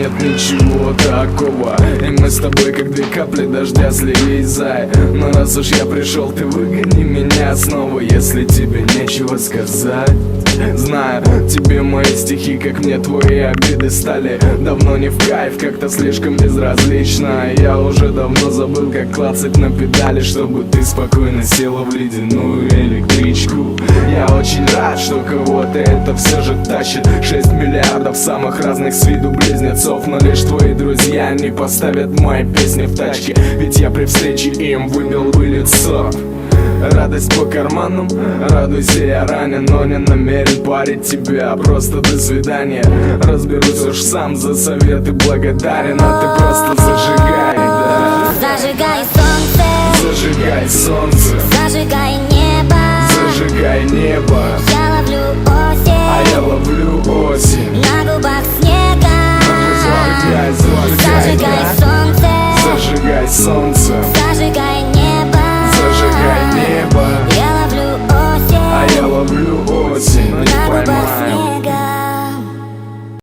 нет ничего такого. И мы с тобой как две капли дождя слились, зай. Но раз уж я пришел, ты выгони меня снова, если тебе нечего сказать. Знаю, тебе мои стихи, как мне твои обиды, стали давно не в кайф, как-то слишком безразлично. Я уже давно забыл, как клацать на педали, чтобы ты спокойно села в ледяную электричку. Я очень рад, что кого-то это все же тащит. 6 миллиардов самых разных с виду близнецов, но лишь твои друзья не поставят мои песни в тачке, ведь я при встрече им выбил бы лицо. Радость по карманам, радуйся, я ранен, но не намерен парить тебя. Просто до свидания, разберусь уж сам, за советы благодарен, а ты просто зажигай, да. Зажигай солнце, Зажигай солнце, зажигай